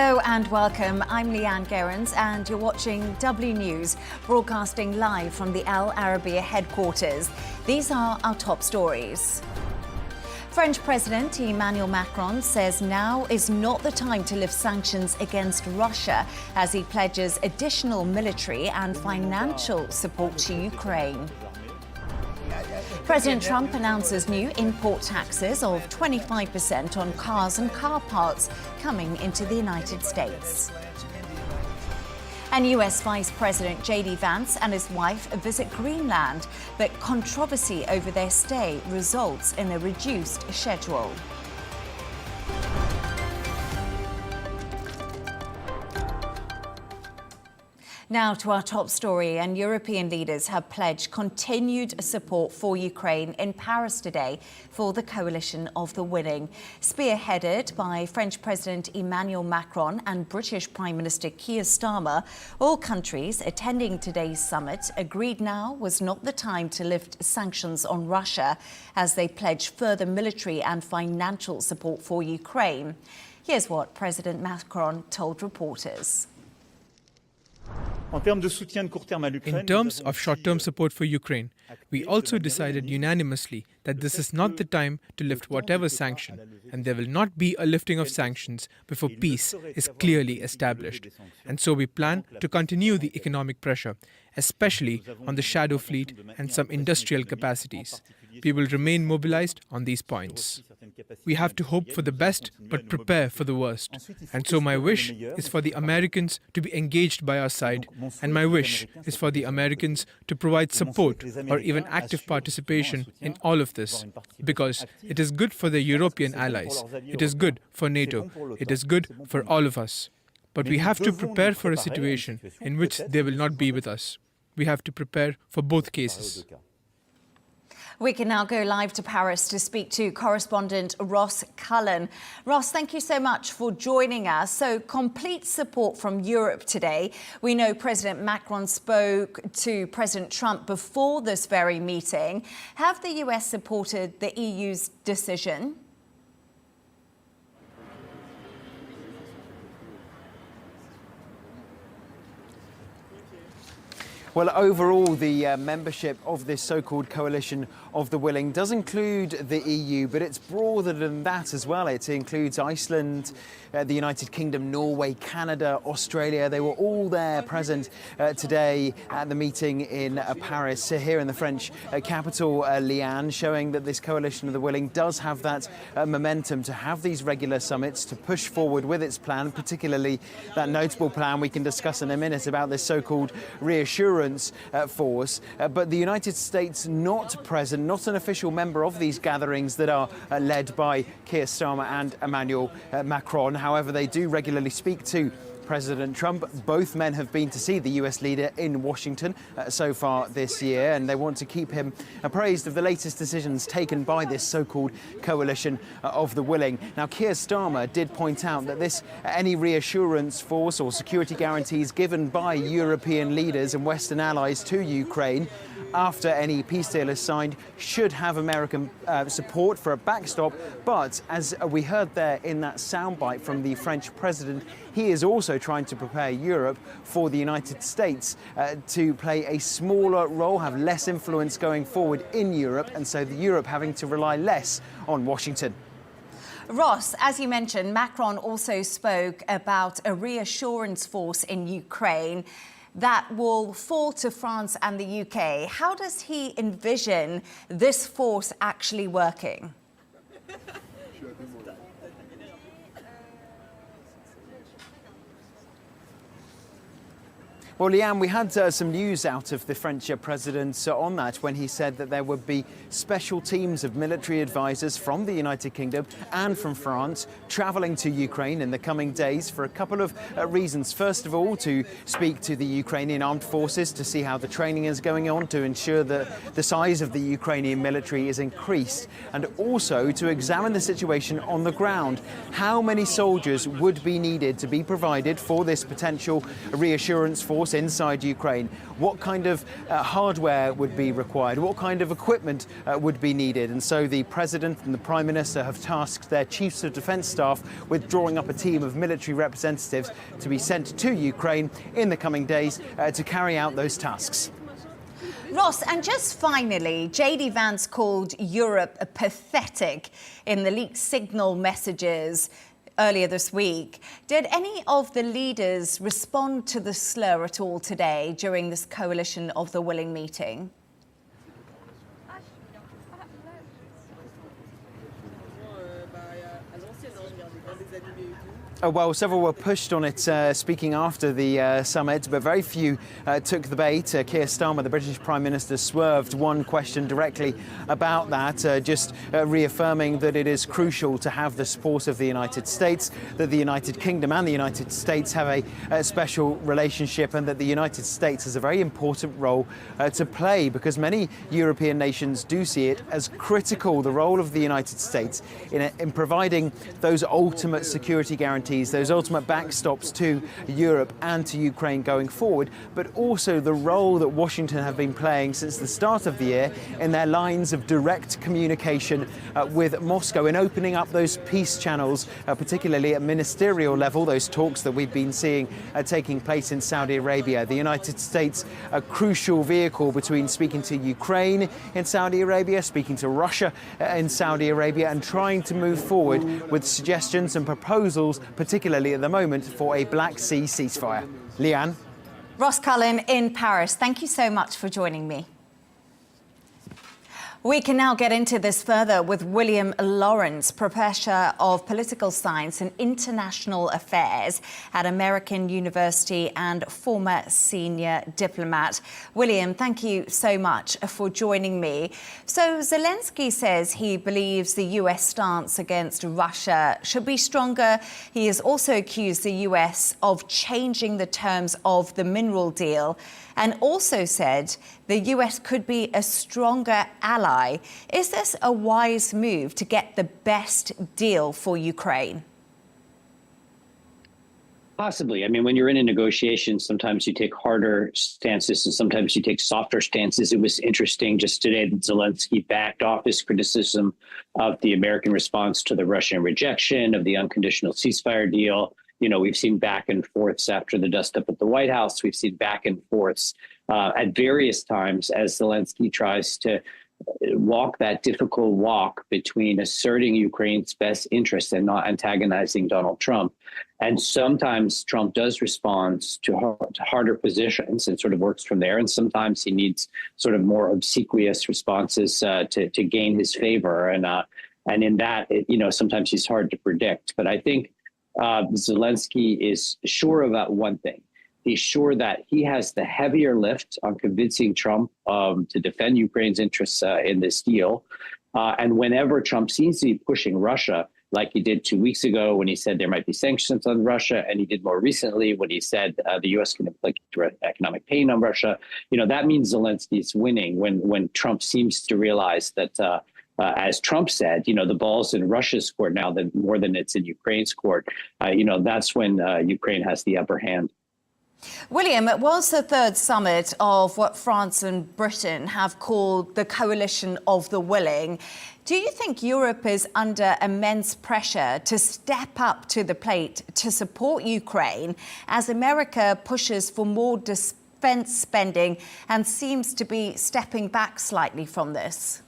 Hello and welcome. I'm Leigh Ann Gerrans and you're watching W News, broadcasting live from the Al Arabiya headquarters. These are our top stories. French President Emmanuel Macron says now is not the time to lift sanctions against Russia as he pledges additional military and financial support to Ukraine. President Trump announces new import taxes of 25% on cars and car parts coming into the United States. And US Vice President Vance and his wife visit Greenland, but controversy over their stay results in a reduced schedule. Now to our top story, and European leaders have pledged continued support for Ukraine in Paris today for the coalition of the willing. Spearheaded by French President Emmanuel Macron and British Prime Minister Keir Starmer, all countries attending today's summit agreed now was not the time to lift sanctions on Russia as they pledge further military and financial support for Ukraine. Here's what President Macron told reporters. In terms of short-term support for Ukraine, we also decided unanimously that this is not the time to lift whatever sanction, and there will not be a lifting of sanctions before peace is clearly established. And so we plan to continue the economic pressure, especially on the shadow fleet and some industrial capacities. We will remain mobilized on these points. We have to hope for the best, but prepare for the worst. And so my wish is for the Americans to be engaged by our side, and my wish is for the Americans to provide support or even active participation in all of this, because it is good for the European allies, it is good for NATO, it is good for all of us. But we have to prepare for a situation in which they will not be with us. We have to prepare for both cases. We can now go live to Paris to speak to correspondent Ross Cullen. Ross, thank you so much for joining us. So, complete support from Europe today. We know President Macron spoke to President Trump before this very meeting. Have the US supported the EU's decision? Well, overall, the membership of this so-called coalition of the willing does include the EU, but it's broader than that as well. It includes Iceland, the United Kingdom, Norway, Canada, Australia. They were all there present today at the meeting in Paris, here in the French capital, Leigh Ann, showing that this coalition of the willing does have that momentum to have these regular summits, to push forward with its plan, particularly that notable plan we can discuss in a minute about this so-called reassurance force. But the United States not present, not an official member of these gatherings that are led by Keir Starmer and Emmanuel Macron. However, they do regularly speak to President Trump. Both men have been to see the US leader in Washington so far this year, and they want to keep him appraised of the latest decisions taken by this so-called coalition of the willing. Now, Keir Starmer did point out that any reassurance force or security guarantees given by European leaders and Western allies to Ukraine after any peace deal is signed should have American support for a backstop. But as we heard there in that soundbite from the French president, he is also trying to prepare Europe for the United States to play a smaller role, have less influence going forward in Europe, and so Europe having to rely less on Washington. Ross, as you mentioned, Macron also spoke about a reassurance force in Ukraine that will fall to France and the UK. How does he envision this force actually working? Well, Leigh Ann, we had some news out of the French president on that when he said that there would be special teams of military advisors from the United Kingdom and from France travelling to Ukraine in the coming days for a couple of reasons. First of all, to speak to the Ukrainian armed forces to see how the training is going on, to ensure that the size of the Ukrainian military is increased, and also to examine the situation on the ground. How many soldiers would be needed to be provided for this potential reassurance force force inside Ukraine, what kind of hardware would be required, what kind of equipment would be needed. And so the President and the Prime Minister have tasked their Chiefs of Defence Staff with drawing up a team of military representatives to be sent to Ukraine in the coming days to carry out those tasks. Ross, and just finally, JD Vance called Europe pathetic in the leaked signal messages earlier this week. Did any of the leaders respond to the slur at all today during this Coalition of the Willing meeting? Well, several were pushed on it, speaking after the summit, but very few took the bait. Keir Starmer, the British Prime Minister, swerved one question directly about that, just reaffirming that it is crucial to have the support of the United States, that the United Kingdom and the United States have a special relationship, and that the United States has a very important role to play, because many European nations do see it as critical, the role of the United States in providing those ultimate security guarantees, those ultimate backstops to Europe and to Ukraine going forward, but also the role that Washington have been playing since the start of the year in their lines of direct communication with Moscow, in opening up those peace channels, particularly at ministerial level, those talks that we've been seeing taking place in Saudi Arabia. The United States, a crucial vehicle between speaking to Ukraine in Saudi Arabia, speaking to Russia in Saudi Arabia, and trying to move forward with suggestions and proposals, particularly at the moment, for a Black Sea ceasefire. Leigh Ann? Ross Cullen in Paris, thank you so much for joining me. We can now get into this further with William Lawrence, Professor of Political Science and International Affairs at American University and former senior diplomat. William, thank you so much for joining me. So Zelenskyy says he believes the US stance against Russia should be stronger. He has also accused the US of changing the terms of the mineral deal, and also said the US could be a stronger ally. Is this a wise move to get the best deal for Ukraine? Possibly. I mean, when you're in a negotiation, sometimes you take harder stances and sometimes you take softer stances. It was interesting just today that Zelenskyy backed off his criticism of the American response to the Russian rejection of the unconditional ceasefire deal. You know, we've seen back and forths after the dust-up at the White House. We've seen back and forths at various times as Zelenskyy tries to walk that difficult walk between asserting Ukraine's best interests and not antagonizing Donald Trump. And sometimes Trump does respond to harder positions and sort of works from there. And sometimes he needs sort of more obsequious responses to gain his favor. And in that, sometimes he's hard to predict. But I think Zelenskyy is sure about one thing. He's sure that he has the heavier lift on convincing Trump to defend Ukraine's interests in this deal. And whenever Trump seems to be pushing Russia, like he did 2 weeks ago when he said there might be sanctions on Russia, and he did more recently when he said the U.S. can inflict economic pain on Russia, that means Zelenskyy is winning when Trump seems to realize that as Trump said, the ball's in Russia's court now more than it's in Ukraine's court. That's when Ukraine has the upper hand. William, it was the third summit of what France and Britain have called the Coalition of the Willing. Do you think Europe is under immense pressure to step up to the plate to support Ukraine as America pushes for more defense spending and seems to be stepping back slightly from this?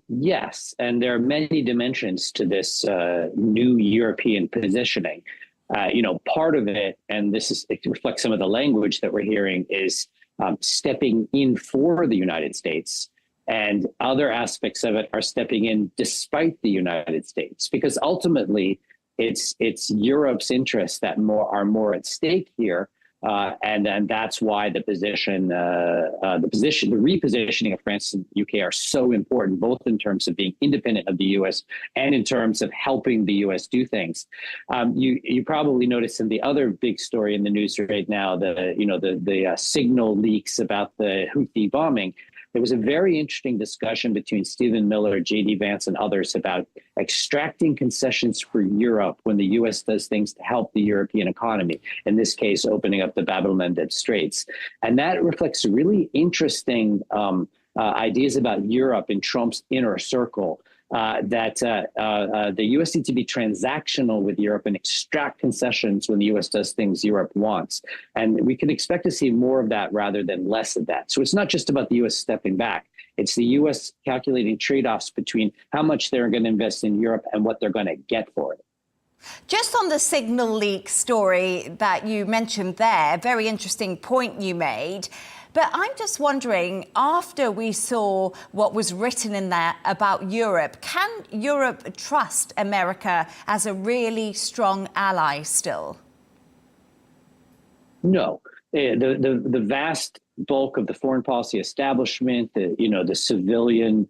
Yes, and there are many dimensions to this new European positioning. Part of it, and it reflects some of the language that we're hearing, is stepping in for the United States, and other aspects of it are stepping in despite the United States, because ultimately it's Europe's interests that are more at stake here. And that's why the repositioning of France and UK are so important, both in terms of being independent of the US and in terms of helping the US do things. You probably noticed in the other big story in the news right now, the signal leaks about the Houthi bombing. there was a very interesting discussion between Stephen Miller, J.D. Vance, and others about extracting concessions for Europe when the U.S. does things to help the European economy, in this case, opening up the Bab el-Mandeb Straits. And that reflects really interesting ideas about Europe in Trump's inner circle. That the U.S. needs to be transactional with Europe and extract concessions when the U.S. does things Europe wants. And we can expect to see more of that rather than less of that. So it's not just about the U.S. stepping back. It's the U.S. calculating trade-offs between how much they're going to invest in Europe and what they're going to get for it. Just on the signal leak story that you mentioned there, very interesting point you made. But I'm just wondering, after we saw what was written in there about Europe, can Europe trust America as a really strong ally still? No. The vast bulk of the foreign policy establishment, the civilian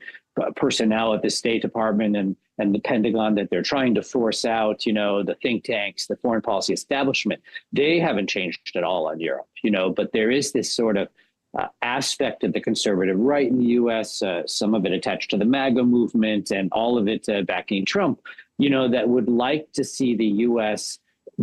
personnel at the State Department and the Pentagon that they're trying to force out, the think tanks, the foreign policy establishment, they haven't changed at all on Europe, but there is this sort of aspect of the conservative right in the U.S., some of it attached to the MAGA movement and all of it backing Trump, that would like to see the U.S.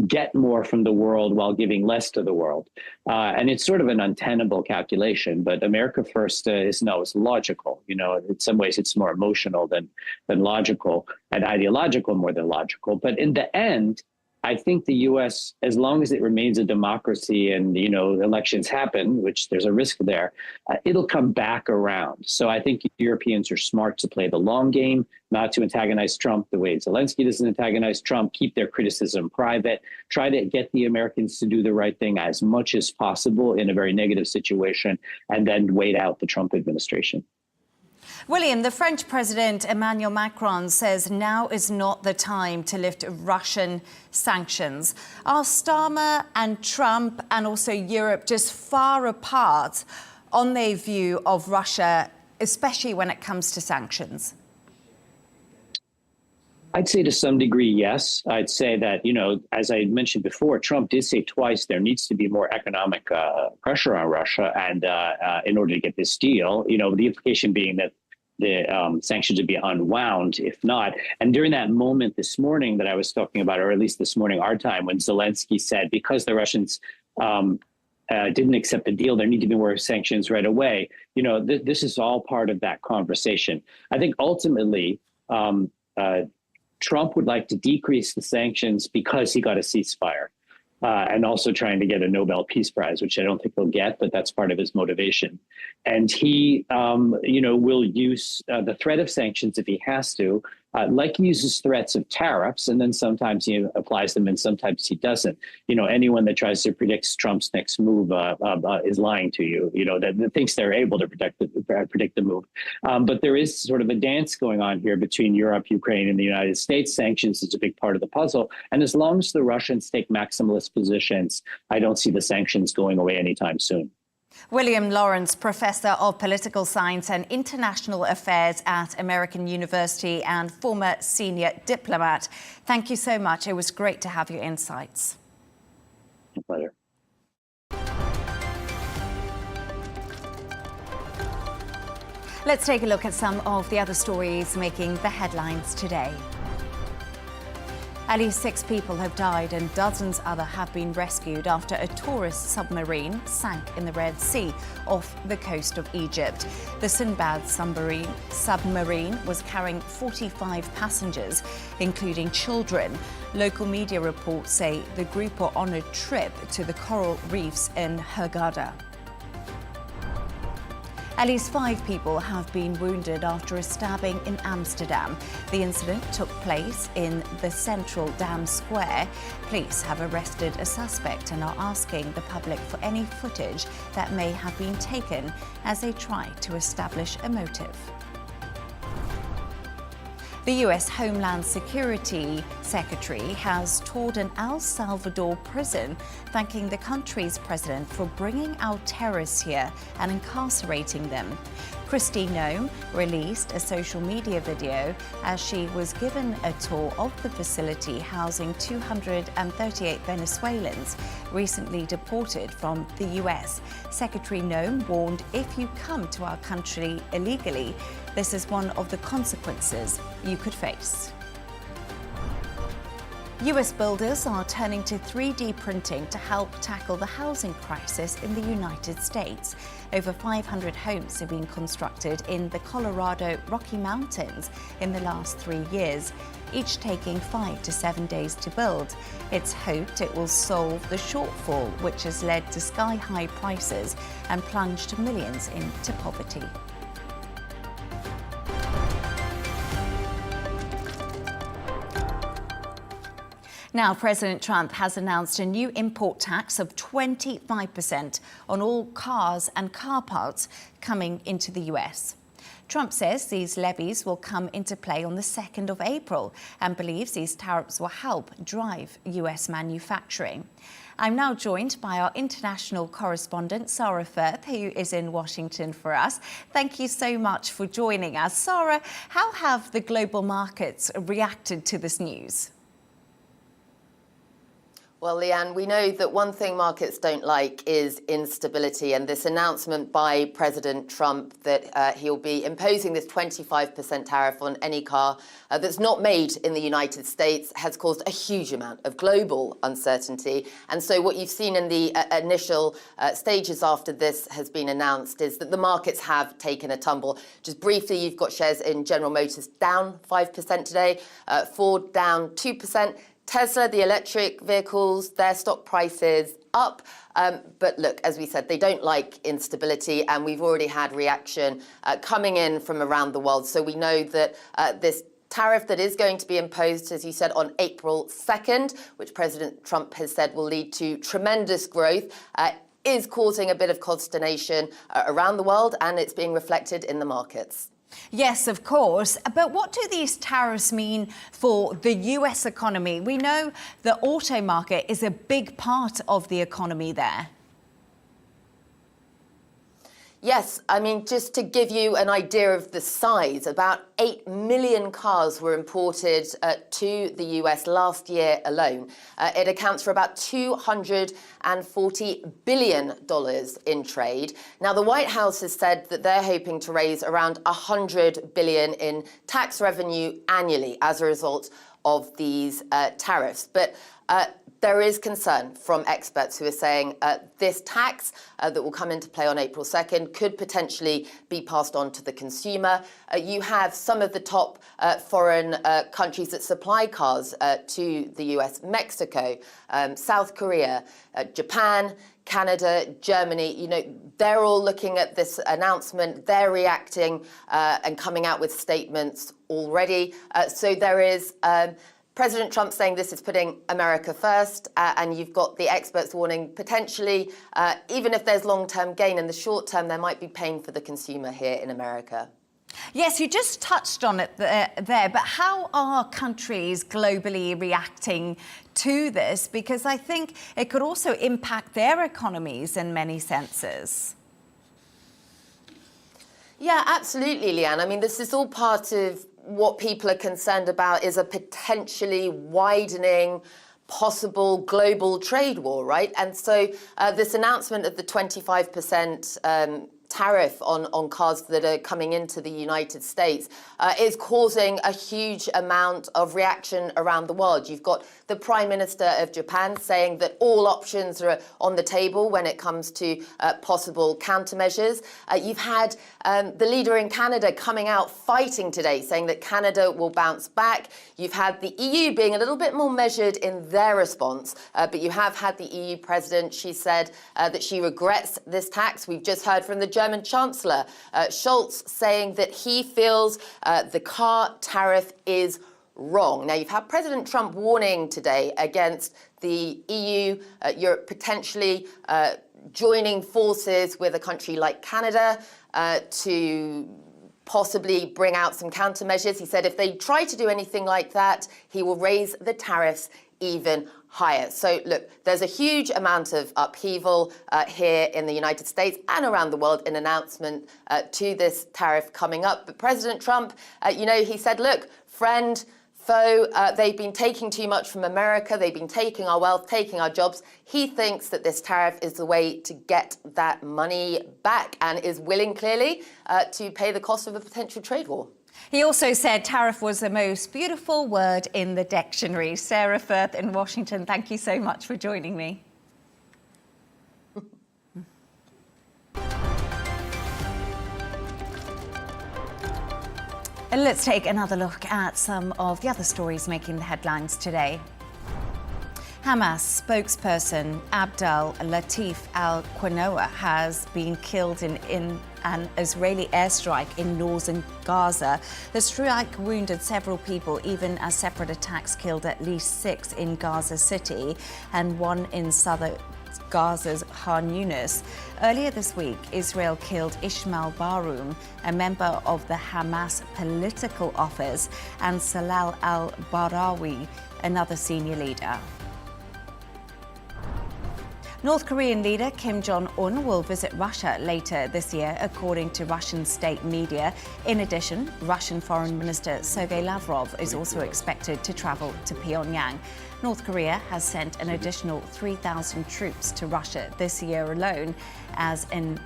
get more from the world while giving less to the world. And it's sort of an untenable calculation, but America First is logical. In some ways it's more emotional than logical, and ideological more than logical. But in the end, I think the U.S., as long as it remains a democracy and, elections happen, which there's a risk there, it'll come back around. So I think Europeans are smart to play the long game, not to antagonize Trump the way Zelenskyy doesn't antagonize Trump, keep their criticism private, try to get the Americans to do the right thing as much as possible in a very negative situation, and then wait out the Trump administration. William, the French President Emmanuel Macron says now is not the time to lift Russian sanctions. Are Starmer and Trump and also Europe just far apart on their view of Russia, especially when it comes to sanctions? I'd say to some degree, yes. I'd say that, as I mentioned before, Trump did say twice there needs to be more economic pressure on Russia and in order to get this deal, the implication being that the sanctions would be unwound if not. And during that moment this morning that I was talking about, or at least this morning our time, when Zelenskyy said because the Russians didn't accept the deal, there need to be more sanctions right away. This is all part of that conversation. I think ultimately Trump would like to decrease the sanctions because he got a ceasefire. And also trying to get a Nobel Peace Prize, which I don't think he'll get, but that's part of his motivation. And he, will use the threat of sanctions if he has to, like he uses threats of tariffs, and then sometimes he applies them and sometimes he doesn't. Anyone that tries to predict Trump's next move is lying to you, that thinks they're able to predict the move. But there is sort of a dance going on here between Europe, Ukraine, and the United States. Sanctions is a big part of the puzzle. And as long as the Russians take maximalist positions, I don't see the sanctions going away anytime soon. William Lawrence, Professor of Political Science and International Affairs at American University and former senior diplomat. Thank you so much. It was great to have your insights. My pleasure. Let's take a look at some of the other stories making the headlines today. At least 6 people have died and dozens other have been rescued after a tourist submarine sank in the Red Sea off the coast of Egypt. The Sinbad submarine was carrying 45 passengers, including children. Local media reports say the group were on a trip to the coral reefs in Hurghada. At least 5 people have been wounded after a stabbing in Amsterdam. The incident took place in the central Dam Square. Police have arrested a suspect and are asking the public for any footage that may have been taken as they try to establish a motive. The US Homeland Security Secretary has toured an El Salvador prison, thanking the country's president for bringing out terrorists here and incarcerating them. Kristi Noem released a social media video as she was given a tour of the facility housing 238 Venezuelans recently deported from the US. Secretary Noem warned if you come to our country illegally, this is one of the consequences you could face. US builders are turning to 3D printing to help tackle the housing crisis in the United States. Over 500 homes have been constructed in the Colorado Rocky Mountains in the last 3 years, each taking 5 to 7 days to build. It's hoped it will solve the shortfall, which has led to sky-high prices and plunged millions into poverty. Now, President Trump has announced a new import tax of 25% on all cars and car parts coming into the US. Trump says these levies will come into play on the 2nd of April and believes these tariffs will help drive US manufacturing. I'm now joined by our international correspondent, Sara Firth, who is in Washington for us. Thank you so much for joining us. Sara, how have the global markets reacted to this news? Well, Leigh Ann, we know that one thing markets don't like is instability, and this announcement by President Trump that he'll be imposing this 25% tariff on any car that's not made in the United States has caused a huge amount of global uncertainty. And so what you've seen in the initial stages after this has been announced is that the markets have taken a tumble. Just briefly, you've got shares in General Motors down 5% today, Ford down 2%. Tesla, the electric vehicles, their stock prices up. But look, as we said, they don't like instability, and we've already had reaction coming in from around the world. So we know that this tariff that is going to be imposed, as you said, on April 2nd, which President Trump has said will lead to tremendous growth, is causing a bit of consternation around the world, and it's being reflected in the markets. Yes, of course. But what do these tariffs mean for the US economy? We know the auto market is a big part of the economy there. Yes, I mean, just to give you an idea of the size, about 8 million cars were imported to the US last year alone. It accounts for about $240 billion in trade. Now, the White House has said that they're hoping to raise around $100 billion in tax revenue annually as a result of these tariffs. But there is concern from experts who are saying this tax that will come into play on April 2nd could potentially be passed on to the consumer. You have some of the top foreign countries that supply cars to the US, Mexico, South Korea, Japan, Canada, Germany. You know, they're all looking at this announcement. They're reacting and coming out with statements already. So there is President Trump saying this is putting America first, and you've got the experts warning potentially, even if there's long-term gain, in the short term, there might be pain for the consumer here in America. Yes, you just touched on it there, but how are countries globally reacting to this? Because I think it could also impact their economies in many senses. Yeah, absolutely, Leigh Ann. I mean, this is all part of what people are concerned about is a potentially widening possible global trade war, right? And so this announcement of the 25% tariff on cars that are coming into the United States is causing a huge amount of reaction around the world. You've got the Prime Minister of Japan saying that all options are on the table when it comes to possible countermeasures. You've had the leader in Canada coming out fighting today, saying that Canada will bounce back. You've had the EU being a little bit more measured in their response, but you have had the EU president. She said that she regrets this tax. We've just heard from the German Chancellor, Scholz, saying that he feels the car tariff is wrong. Now, you've had President Trump warning today against the EU, Europe potentially joining forces with a country like Canada to possibly bring out some countermeasures. He said if they try to do anything like that, he will raise the tariffs even higher. So look, there's a huge amount of upheaval here in the United States and around the world in announcement to this tariff coming up. But President Trump, he said, look, friend, foe, they've been taking too much from America. They've been taking our wealth, taking our jobs. He thinks that this tariff is the way to get that money back and is willing, clearly, to pay the cost of a potential trade war. He also said tariff was the most beautiful word in the dictionary. Sara, Firth in Washington, thank you so much for joining me. Let's take another look at some of the other stories making the headlines today. Hamas spokesperson Abdel Latif al-Qanoa has been killed in an Israeli airstrike in northern Gaza. The strike wounded several people, even as separate attacks killed at least 6 in Gaza City and 1 in southern Gaza's Khan Yunis. Earlier this week, Israel killed Ismail Baroum, a member of the Hamas political office, and Salal al-Barawi, another senior leader. North Korean leader Kim Jong-un will visit Russia later this year, according to Russian state media. In addition, Russian Foreign Minister Sergei Lavrov is also expected to travel to Pyongyang. North Korea has sent an additional 3,000 troops to Russia this year alone, as an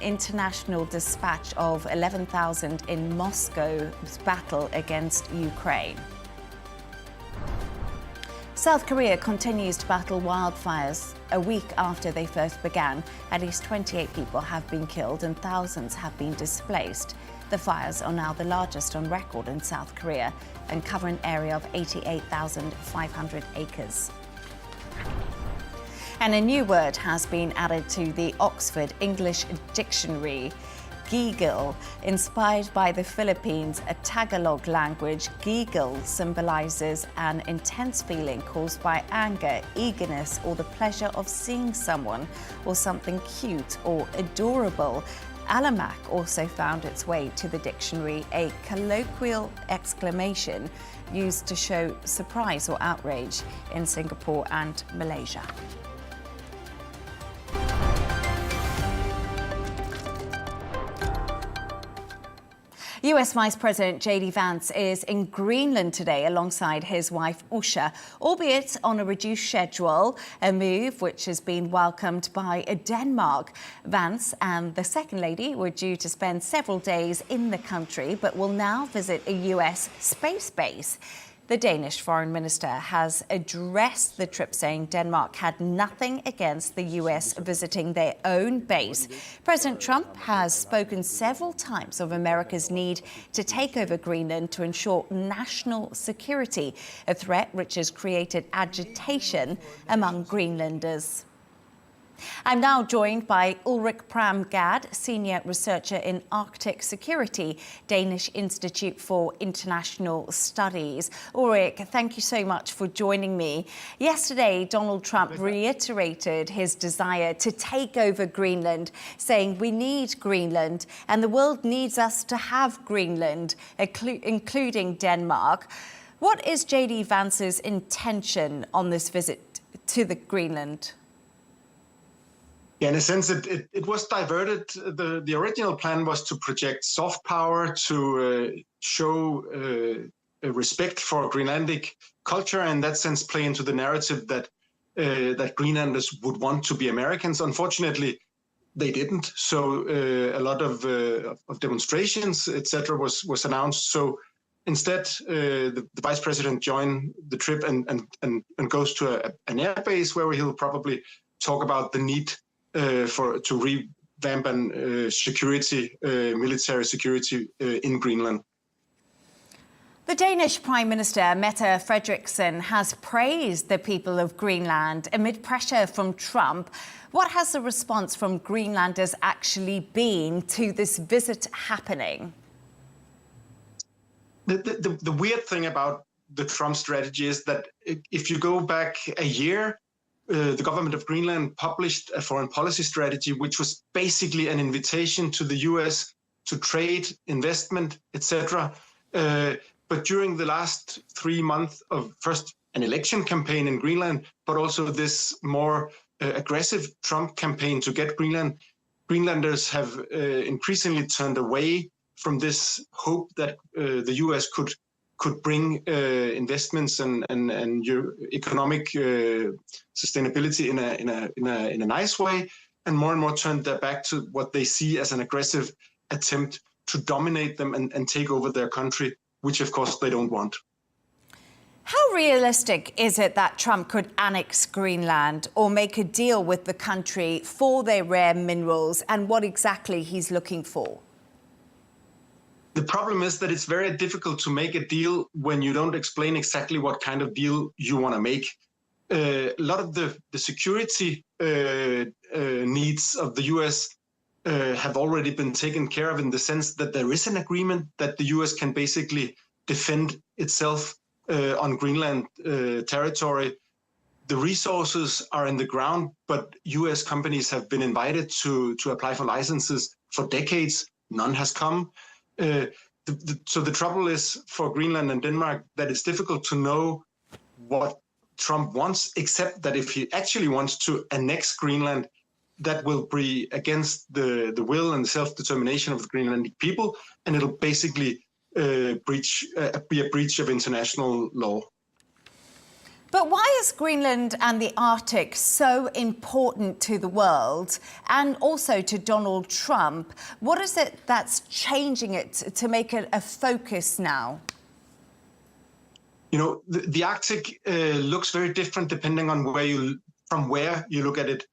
international dispatch of 11,000 in Moscow's battle against Ukraine. South Korea continues to battle wildfires. A week after they first began, at least 28 people have been killed and thousands have been displaced. The fires are now the largest on record in South Korea and cover an area of 88,500 acres. And a new word has been added to the Oxford English Dictionary. Giggle. Inspired by the Philippines, a Tagalog language, giggle symbolizes an intense feeling caused by anger, eagerness, or the pleasure of seeing someone or something cute or adorable. Alamak also found its way to the dictionary, a colloquial exclamation used to show surprise or outrage in Singapore and Malaysia. US Vice President J.D. Vance is in Greenland today alongside his wife Usha, albeit on a reduced schedule, a move which has been welcomed by Denmark. Vance and the Second Lady were due to spend several days in the country, but will now visit a US space base. The Danish foreign minister has addressed the trip, saying Denmark had nothing against the US visiting their own base. President Trump has spoken several times of America's need to take over Greenland to ensure national security, a threat which has created agitation among Greenlanders. I'm now joined by Ulrik Pram, Senior Researcher in Arctic Security, Danish Institute for International Studies. Ulrik, thank you so much for joining me. Yesterday, Donald Trump reiterated his desire to take over Greenland, saying we need Greenland and the world needs us to have Greenland, including Denmark. What is J.D. Vance's intention on this visit to the Greenland? Yeah, in a sense, it was diverted. The original plan was to project soft power, to show a respect for Greenlandic culture, and in that sense play into the narrative that that Greenlanders would want to be Americans. Unfortunately, they didn't. So a lot of demonstrations, etc., was announced. So instead, the vice president joined the trip and goes to an air base where he'll probably talk about the need to revamp and security, military security in Greenland. The Danish Prime Minister Mette Frederiksen has praised the people of Greenland amid pressure from Trump. What has the response from Greenlanders actually been to this visit happening? The weird thing about the Trump strategy is that if you go back a year, the government of Greenland published a foreign policy strategy, which was basically an invitation to the US to trade, investment, etc. But during the last 3 months of first an election campaign in Greenland, but also this more aggressive Trump campaign to get Greenland. Greenlanders have increasingly turned away from this hope that the U.S. could bring investments and economic sustainability in a nice way, and more turned their back to what they see as an aggressive attempt to dominate them and take over their country, which of course they don't want. How realistic is it that Trump could annex Greenland or make a deal with the country for their rare minerals, and what exactly he's looking for? The problem is that it's very difficult to make a deal when you don't explain exactly what kind of deal you want to make. A lot of the security needs of the U.S. Have already been taken care of, in the sense that there is an agreement that the U.S. can basically defend itself on Greenland territory. The resources are in the ground, but U.S. companies have been invited to apply for licenses for decades. None has come. So the trouble is for Greenland and Denmark that it's difficult to know what Trump wants, except that if he actually wants to annex Greenland, that will be against the will and self-determination of the Greenlandic people, and it'll basically be a breach of international law. But why is Greenland and the Arctic so important to the world and also to Donald Trump? What is it that's changing it to make it a focus now? You know, the Arctic looks very different depending on from where you look at it.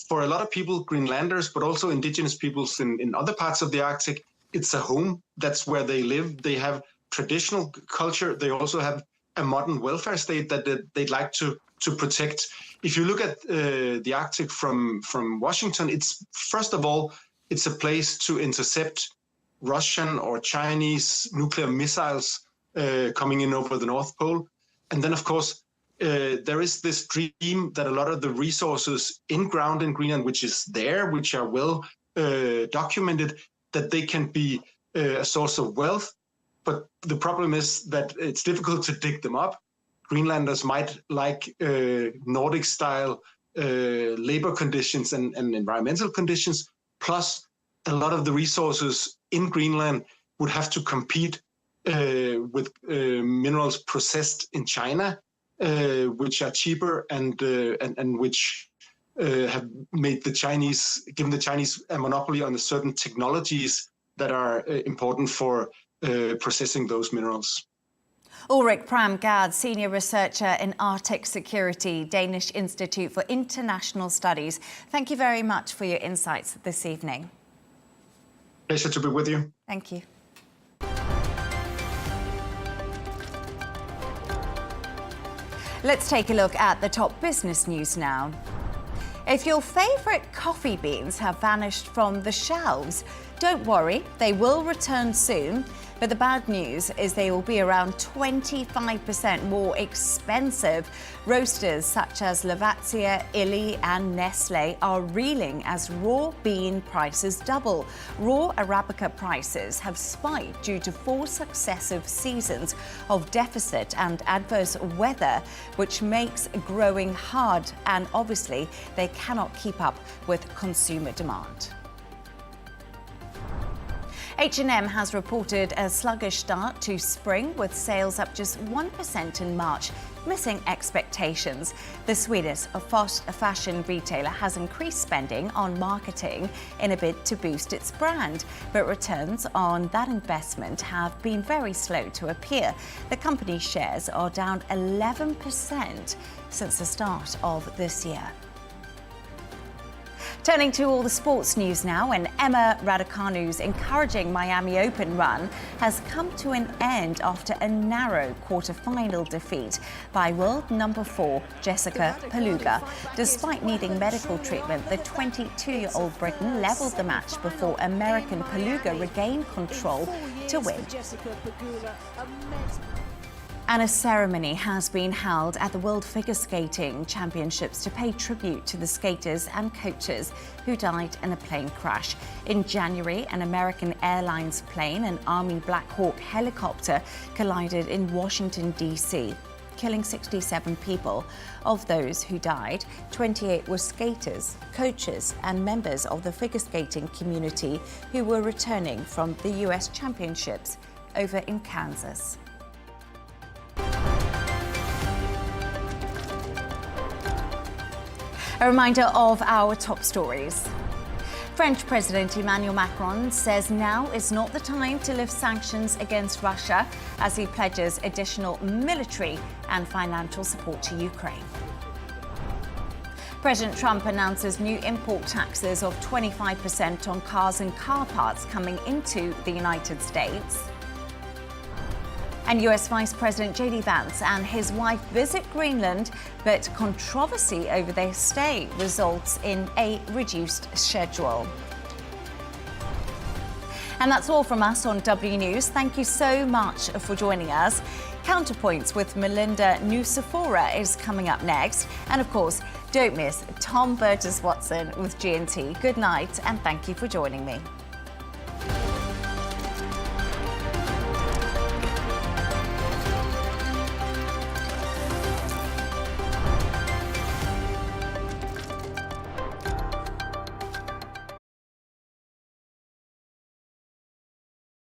For a lot of people, Greenlanders, but also indigenous peoples in other parts of the Arctic, it's a home. That's where they live. They have traditional culture. They also have a modern welfare state that they'd like to protect. If you look at the Arctic from Washington, it's first of all, it's a place to intercept Russian or Chinese nuclear missiles coming in over the North Pole. And then, of course, there is this dream that a lot of the resources in ground in Greenland, which is there, which are well documented, that they can be a source of wealth. But the problem is that it's difficult to dig them up. Greenlanders might like Nordic-style labor conditions and environmental conditions. Plus, a lot of the resources in Greenland would have to compete with minerals processed in China, which are cheaper and which have made given the Chinese a monopoly on certain technologies that are important for processing those minerals. Ulrik Pram, Senior Researcher in Arctic Security, Danish Institute for International Studies. Thank you very much for your insights this evening. Pleasure to be with you. Thank you. Let's take a look at the top business news now. If your favourite coffee beans have vanished from the shelves, don't worry, they will return soon. But the bad news is they will be around 25% more expensive. Roasters such as Lavatia, Illy and Nestle are reeling as raw bean prices double. Raw Arabica prices have spiked due to 4 successive seasons of deficit and adverse weather, which makes growing hard, and obviously they cannot keep up with consumer demand. H&M has reported a sluggish start to spring, with sales up just 1% in March, missing expectations. The Swedish fashion retailer has increased spending on marketing in a bid to boost its brand, but returns on that investment have been very slow to appear. The company's shares are down 11% since the start of this year. Turning to all the sports news now, and Emma Raducanu's encouraging Miami Open run has come to an end after a narrow quarter-final defeat by world number 4 Jessica Pegula. Despite needing medical treatment, the 22-year-old Briton levelled the match before American Pegula regained control to win. And a ceremony has been held at the World Figure Skating Championships to pay tribute to the skaters and coaches who died in a plane crash. In January, an American Airlines plane and Army Black Hawk helicopter collided in Washington, D.C. killing 67 people. Of those who died, 28 were skaters, coaches and members of the figure skating community who were returning from the US Championships over in Kansas. A reminder of our top stories. French President Emmanuel Macron says now is not the time to lift sanctions against Russia as he pledges additional military and financial support to Ukraine. President Trump announces new import taxes of 25% on cars and car parts coming into the United States. And US Vice President Vance and his wife visit Greenland, but controversy over their stay results in a reduced schedule. And that's all from us on W News. Thank you so much for joining us. Counterpoints with Melinda Nusafora is coming up next. And of course, don't miss Tom Burgess-Watson with G&T. Good night and thank you for joining me.